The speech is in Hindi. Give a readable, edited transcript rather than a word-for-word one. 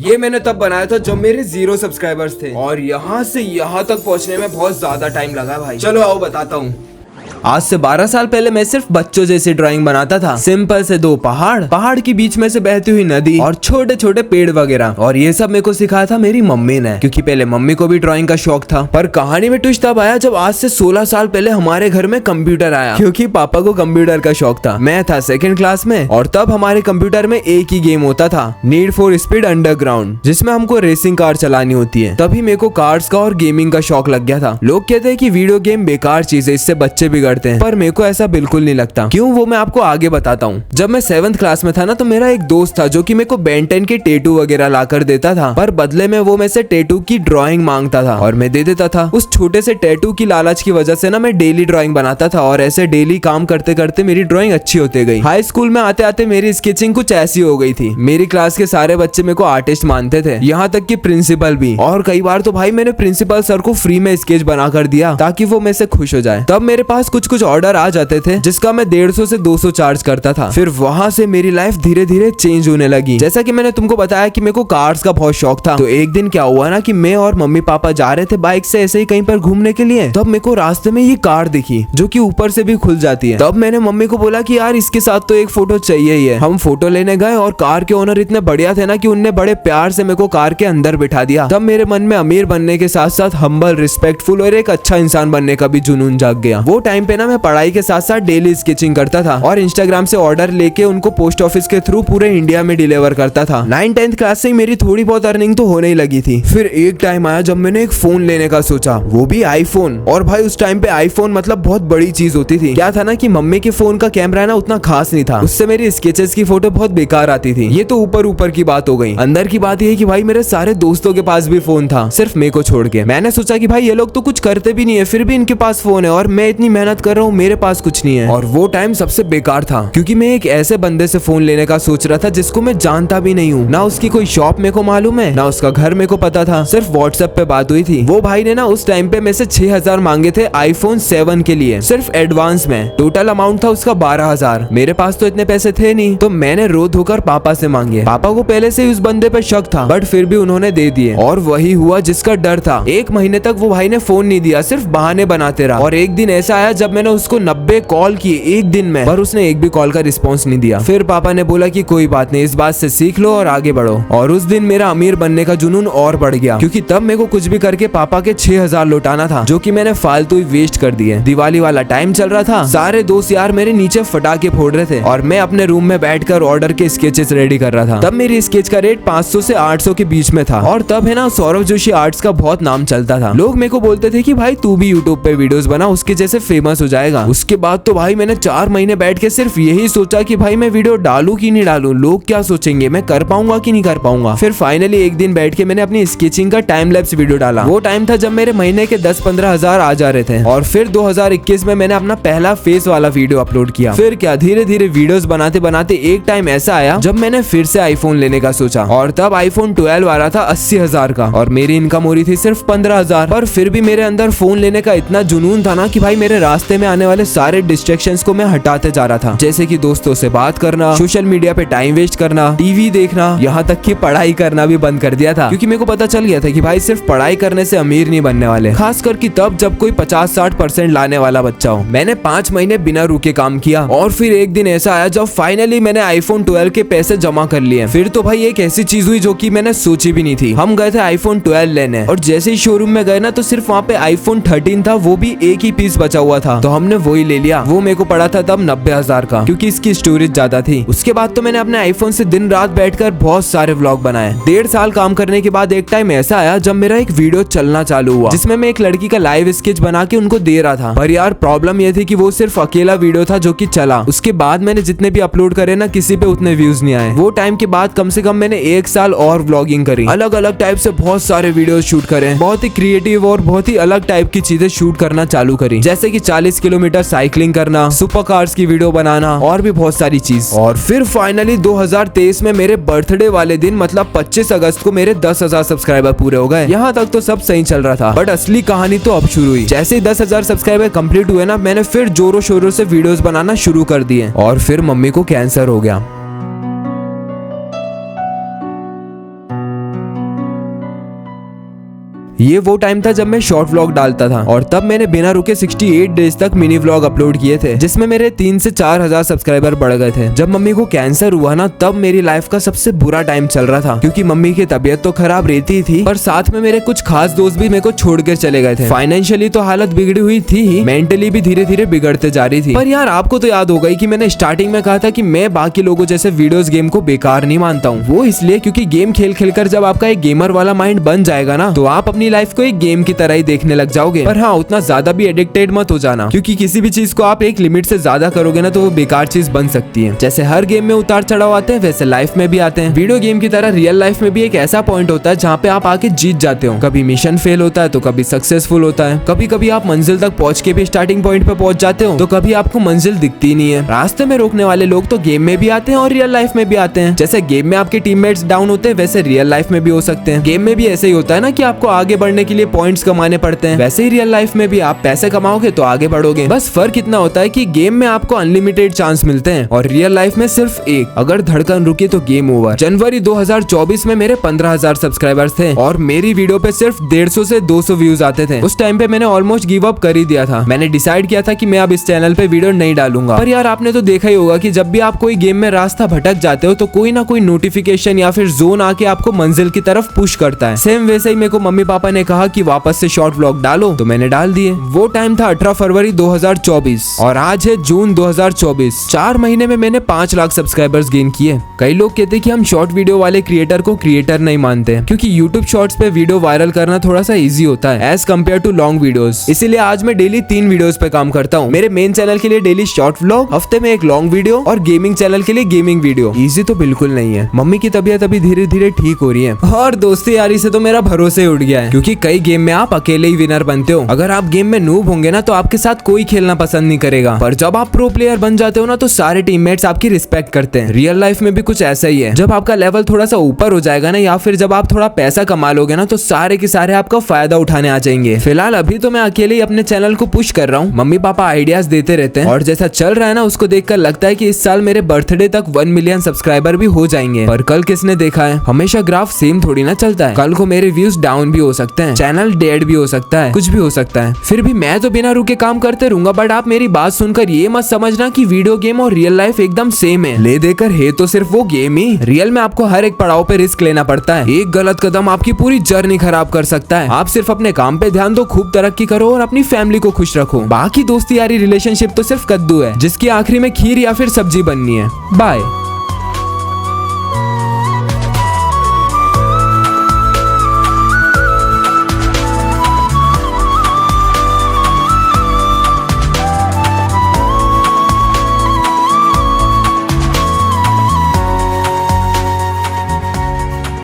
ये मैंने तब बनाया था जब मेरे 0 सब्सक्राइबर्स थे और यहाँ से यहाँ तक पहुँचने में बहुत ज्यादा टाइम लगा भाई। चलो आओ बताता हूँ। आज से 12 साल पहले मैं सिर्फ बच्चों जैसी ड्राइंग बनाता था। सिंपल से 2 पहाड़, पहाड़ के बीच में से बहती हुई नदी और छोटे छोटे पेड़ वगैरह। और ये सब मेरे को सिखाया था मेरी मम्मी ने, क्योंकि पहले मम्मी को भी ड्राइंग का शौक था। पर कहानी में ट्विस्ट तब आया जब आज से 16 साल पहले हमारे घर में कंप्यूटर आया, क्योंकि पापा को कंप्यूटर का शौक था। मैं था 2nd क्लास में और तब हमारे कंप्यूटर में एक ही गेम होता था, नीड फॉर स्पीड अंडरग्राउंड, जिसमें हमको रेसिंग कार चलानी होती है। तभी मेरे को कार्स का और गेमिंग का शौक लग गया था। लोग कहते हैं कि वीडियो गेम बेकार चीज है, इससे बच्चे बिगड़ते हैं, पर मेरे को ऐसा बिल्कुल नहीं लगता। क्यों, वो मैं आपको आगे बताता हूँ। जब मैं 7th क्लास में था ना, तो मेरा एक दोस्त था जो कि मेरे को बेन 10 के टैटू वगैरह ला कर देता था, पर बदले में वो मेरे से टैटू की ड्राइंग मांगता था और मैं दे देता था। उस छोटे से टैटू की लालच की वजह से ना मैं डेली ड्राइंग बनाता था और ऐसे डेली काम करते करते मेरी ड्राइंग अच्छी होती गई। हाई स्कूल में आते आते मेरी स्केचिंग कुछ ऐसी हो गई थी। मेरी क्लास के सारे बच्चे मेरे को आर्टिस्ट मानते थे, यहाँ तक कि प्रिंसिपल भी। और कई बार तो भाई मैंने प्रिंसिपल सर को फ्री में स्केच बना कर दिया ताकि वो मेरे से खुश हो जाए। तब मेरे पास कुछ ऑर्डर आ जाते थे जिसका मैं 150 से 200 चार्ज करता था। फिर वहां से मेरी लाइफ धीरे धीरे चेंज होने लगी। जैसा कि मैंने तुमको बताया कि मेरे को कार्स का बहुत शौक था, तो एक दिन क्या हुआ ना कि मैं और मम्मी पापा जा रहे थे बाइक से ऐसे ही कहीं पर घूमने के लिए। तब मेरे को रास्ते में ये कार दिखी जो कि ऊपर से भी खुल जाती है। तब मैंने मम्मी को बोला कि यार इसके साथ तो एक फोटो चाहिए ही है। हम फोटो लेने गए और कार के ओनर इतने बढ़िया थे ना कि उनने बड़े प्यार से मेरे को कार के अंदर बिठा दिया। तब मेरे मन में अमीर बनने के साथ साथ हम्बल, रिस्पेक्टफुल और एक अच्छा इंसान बनने का भी जुनून जाग गया। वो टाइम पे ना मैं पढ़ाई के साथ साथ डेली स्केचिंग करता था और इंस्टाग्राम से ऑर्डर लेके उनको पोस्ट ऑफिस के थ्रू पूरे इंडिया में डिलीवर करता था। 9th-10th क्लास से मेरी थोड़ी बहुत अर्निंग तो होने ही लगी थी। फिर एक टाइम आया जब मैंने एक फोन लेने का सोचा, वो भी आईफोन। और भाई उस टाइम पे आईफोन मतलब बहुत बड़ी चीज होती थी। क्या था ना कि मम्मी के फोन का कैमरा ना उतना खास नहीं था, उससे मेरी स्केचेस की फोटो बहुत बेकार आती थी। ये तो ऊपर ऊपर की बात हो गई। अंदर की बात ये है कि भाई मेरे सारे दोस्तों के पास भी फोन था, सिर्फ मेरे को छोड़ के। मैंने सोचा कि भाई ये लोग तो कुछ करते भी नहीं है, फिर भी इनके पास फोन है और मैं इतनी मेहनत कर रहा हूँ, मेरे पास कुछ नहीं है। और वो टाइम सबसे बेकार था, क्योंकि मैं एक ऐसे बंदे से फोन लेने का सोच रहा था जिसको मैं जानता भी नहीं हूँ। ना उसकी कोई शॉप मेरे को मालूम है, ना उसका घर मेरे को पता था, सिर्फ व्हाट्सएप पे बात हुई थी। वो भाई ने ना उस टाइम पे मेरे से 6000 मांगे थे iPhone 7 के लिए, सिर्फ एडवांस में। टोटल अमाउंट था उसका 12000। मेरे पास तो इतने पैसे थे नहीं, तो मैंने रो धोकर पापा से मांगे। पापा को पहले से ही उस बंदे पे शक था, बट फिर भी उन्होंने दे दिए। और वही हुआ जिसका डर था। 1 महीने तक वो भाई ने फोन नहीं दिया, सिर्फ बहाने बनाते रहा। और एक दिन ऐसा आया जब मैंने उसको 90 कॉल किए एक दिन में, पर उसने एक भी कॉल का रिस्पॉन्स नहीं दिया। फिर पापा ने बोला कि कोई बात नहीं, इस बात से सीख लो और आगे बढ़ो। और उस दिन मेरा अमीर बनने का जुनून और बढ़ गया, क्योंकि तब मेरे को कुछ भी करके पापा के 6000 लौटाना था, जो कि मैंने फालतू ही वेस्ट कर दिए। दिवाली वाला टाइम चल रहा था, सारे दोस्त यार मेरे नीचे फटाके फोड़ रहे थे और मैं अपने रूम में बैठकर ऑर्डर के स्केचेस रेडी कर रहा था। तब मेरी स्केच का रेट 500 से 800 के बीच में था। और तब है ना सौरभ जोशी आर्ट्स का बहुत नाम चलता था। लोग मेरे को बोलते थे कि भाई तू भी यूट्यूब पे वीडियोस बना, उसके जैसे फेमस हो जाएगा। उसके बाद तो भाई मैंने 4 महीने बैठ के सिर्फ यही सोचा कि भाई मैं वीडियो डालूं कि नहीं डालूं, लोग क्या सोचेंगे, मैं कर पाऊंगा कि नहीं कर पाऊंगा। फिर फाइनली एक दिन बैठ के मैंने अपनी स्केचिंग का टाइम लैप्स वीडियो डाला। वो टाइम था जब मेरे महीने के 10-15 हजार आ जा रहे थे। और फिर 2021 में मैंने अपना पहला फेस वाला वीडियो अपलोड किया। फिर क्या धीरे धीरे वीडियोस बनाते बनाते एक टाइम ऐसा आया जब मैंने फिर से आईफोन लेने का सोचा। और तब आईफोन 12 आ रहा था 80,000 का और मेरी इनकम हो रही थी सिर्फ 15,000। पर फिर भी मेरे अंदर फोन लेने का इतना जुनून था ना कि भाई मेरे रास्ते में आने वाले सारे डिस्ट्रैक्शंस को मैं हटाते जा रहा था, जैसे कि दोस्तों से बात करना, सोशल मीडिया पे टाइम वेस्ट करना, टीवी देखना, यहाँ तक कि पढ़ाई करना भी बंद कर दिया था, क्योंकि मेरे को पता चल गया था कि भाई सिर्फ पढ़ाई करने से अमीर नहीं बनने वाले, खास करके तब जब कोई 50-60% लाने वाला बच्चा हो। मैंने 5 महीने बिना रुके काम किया और फिर एक दिन ऐसा आया जब फाइनली मैंने आईफोन 12 के पैसे जमा कर लिए। फिर तो भाई एक ऐसी चीज हुई जो कि मैंने सोची भी नहीं थी। हम गए थे आईफोन 12 लेने और जैसे ही शोरूम में गए ना, तो सिर्फ वहाँ पे आईफोन 13 था, वो भी एक ही पीस बचा हुआ था, तो हमने वही ले लिया। वो मेरे को पड़ा था तब 90,000 का, क्योंकि इसकी स्टोरेज ज्यादा थी। उसके बाद तो मैंने अपने आईफोन से दिन रात बैठकर बहुत सारे व्लॉग बनाए। 1.5 साल काम करने के बाद एक टाइम ऐसा आया जब मेरा एक वीडियो चलना चालू हुआ, जिसमें मैं एक लड़की का लाइव स्केच बना के उनको दे रहा था। पर यार प्रॉब्लम ये थी कि वो सिर्फ अकेला वीडियो था जो कि चला। उसके बाद मैंने जितने भी अपलोड करे ना, किसी पे उतने व्यूज नहीं आए। वो टाइम के बाद कम से कम मैंने 1 साल और व्लॉगिंग करी, अलग अलग टाइप से बहुत सारे वीडियो शूट करे, बहुत ही क्रिएटिव और बहुत ही अलग टाइप की चीजें शूट करना चालू करी, जैसे कि 40 किलोमीटर साइकिलिंग करना, सुपर कार्स की वीडियो बनाना और भी बहुत सारी चीज। और फिर फाइनली 2023 में मेरे बर्थडे वाले दिन मतलब 25 अगस्त को मेरे 10,000 सब्सक्राइबर पूरे हो गए। यहाँ तक तो सब सही चल रहा था, बट असली कहानी तो अब शुरू हुई। जैसे ही 10,000 सब्सक्राइबर कंप्लीट हुए ना, मैंने फिर जोरों शोरों से वीडियोस बनाना शुरू कर दिए। और फिर मम्मी को कैंसर हो गया। ये वो टाइम था जब मैं शॉर्ट व्लॉग डालता था और तब मैंने बिना रुके 68 डेज तक मिनी व्लॉग अपलोड किए थे, जिसमें मेरे 3 से 4 हजार सब्सक्राइबर बढ़ गए थे। जब मम्मी को कैंसर हुआ ना, तब मेरी लाइफ का सबसे बुरा टाइम चल रहा था, क्योंकि मम्मी की तबीयत तो खराब रहती थी, पर साथ में मेरे कुछ खास दोस्त भी मेरे को छोड़कर चले गए थे। फाइनेंशियली तो हालत बिगड़ी हुई थी ही, मेंटली भी धीरे धीरे बिगड़ते जा रही थी। पर यार आपको तो याद होगा कि मैंने स्टार्टिंग में कहा था कि मैं बाकी लोगों जैसे वीडियोस गेम को बेकार नहीं मानता हूँ। वो इसलिए क्योंकि गेम खेल खेल कर जब आपका एक गेमर वाला माइंड बन जाएगा ना, तो आप अपनी लाइफ को एक गेम की तरह ही देखने लग जाओगे। पर हाँ, उतना ज्यादा भी एडिक्टेड मत हो जाना, क्योंकि किसी भी चीज को आप एक लिमिट से ज्यादा करोगे ना, तो वो बेकार चीज बन सकती है। जैसे हर गेम में उतार चढ़ाव आते हैं, वैसे लाइफ में भी आते हैं। वीडियो गेम की तरह रियल लाइफ में भी एक ऐसा पॉइंट होता है जहाँ पे आप आके जीत जाते हो। कभी मिशन फेल होता है तो कभी सक्सेसफुल होता है, कभी कभी आप मंजिल तक पहुँच के भी स्टार्टिंग पॉइंट पे पहुंच जाते हो, तो कभी आपको मंजिल दिखती नहीं है। रास्ते में रोकने वाले लोग तो गेम में भी आते हैं और रियल लाइफ में भी आते हैं। जैसे गेम में आपके टीममेट्स डाउन होते हैं, वैसे रियल लाइफ में भी हो सकते हैं। गेम में भी ऐसे ही होता है ना कि आपको आगे बढ़ने के लिए पॉइंट्स कमाने पड़ते हैं, वैसे ही रियल लाइफ में भी आप पैसे कमाओगे तो आगे बढ़ोगे। बस फर्क इतना होता है कि गेम में आपको अनलिमिटेड चांस मिलते हैं और रियल लाइफ में सिर्फ एक। अगर धड़कन रुकी तो गेम ओवर। जनवरी 2024 में मेरे 15,000 सब्सक्राइबर्स थे और मेरी वीडियो पे सिर्फ 150 से 200 व्यूज आते थे। उस टाइम पे मैंने ऑलमोस्ट गिव अप कर ही दिया था। मैंने डिसाइड किया था कि मैं अब इस चैनल पे वीडियो नहीं डालूंगा। पर यार आपने तो देखा ही होगा कि जब भी आप कोई गेम में रास्ता भटक जाते हो, तो कोई ना कोई नोटिफिकेशन या फिर जोन आके आपको मंजिल की तरफ पुश करता है। सेम वैसे ही मेरे को मम्मी पापा ने कहा कि वापस से शॉर्ट व्लॉग डालो, तो मैंने डाल दिए। वो टाइम था 18 फरवरी 2024 और आज है जून 2024। 4 महीने में मैंने 5 लाख सब्सक्राइबर्स गेन किए। कई लोग कहते हैं कि हम शॉर्ट वीडियो वाले क्रिएटर को क्रिएटर नहीं मानते, क्योंकि यूट्यूब शॉर्ट्स पे वीडियो वायरल करना थोड़ा सा इजी होता है as compare to long videos. इसीलिए आज मैं डेली 3 वीडियोस पे काम करता हूँ। मेरे मेन चैनल के लिए डेली शॉर्ट व्लॉग, हफ्ते में एक लॉन्ग वीडियो और गेमिंग चैनल के लिए गेमिंग वीडियो। इजी तो बिल्कुल नहीं है। मम्मी की तबीयत अभी धीरे धीरे ठीक हो रही है और दोस्ती यारी से तो मेरा भरोसा ही उठ गया है, क्योंकि कई गेम में आप अकेले ही विनर बनते हो। अगर आप गेम में नूब होंगे ना, तो आपके साथ कोई खेलना पसंद नहीं करेगा, पर जब आप प्रो प्लेयर बन जाते हो ना, तो सारे टीममेट्स आपकी रिस्पेक्ट करते हैं। रियल लाइफ में भी कुछ ऐसा ही है। जब आपका लेवल थोड़ा सा ऊपर हो जाएगा ना, या फिर जब आप थोड़ा पैसा कमा लोगे ना, तो सारे के सारे आपका फायदा उठाने आ जाएंगे। फिलहाल अभी तो मैं अकेले ही अपने चैनल को पुश कर रहा हूँ। मम्मी पापा आइडियाज देते रहते हैं और जैसा चल रहा है ना, उसको देखकर लगता है कि इस साल मेरे बर्थडे तक 1 मिलियन सब्सक्राइबर भी हो जाएंगे। पर कल किसने देखा है, हमेशा ग्राफ सेम थोड़ी ना चलता है। कल को मेरे व्यूज डाउन भी हो सकते हैं, चैनल डेड भी हो सकता है, कुछ भी हो सकता है। फिर भी मैं तो बिना रुके काम करते रहूंगा। बट आप मेरी बात सुनकर ये मत समझना कि वीडियो गेम और रियल लाइफ एकदम सेम है। ले देकर है तो सिर्फ वो गेम ही। रियल में आपको हर एक पड़ाव पे रिस्क लेना पड़ता है। एक गलत कदम आपकी पूरी जर्नी खराब कर सकता है। आप सिर्फ अपने काम पे ध्यान दो, खूब तरक्की करो और अपनी फैमिली को खुश रखो। बाकी दोस्ती यारी रिलेशनशिप तो सिर्फ कद्दू है, जिसकी आखिरी में खीर या फिर सब्जी बननी है। बाय।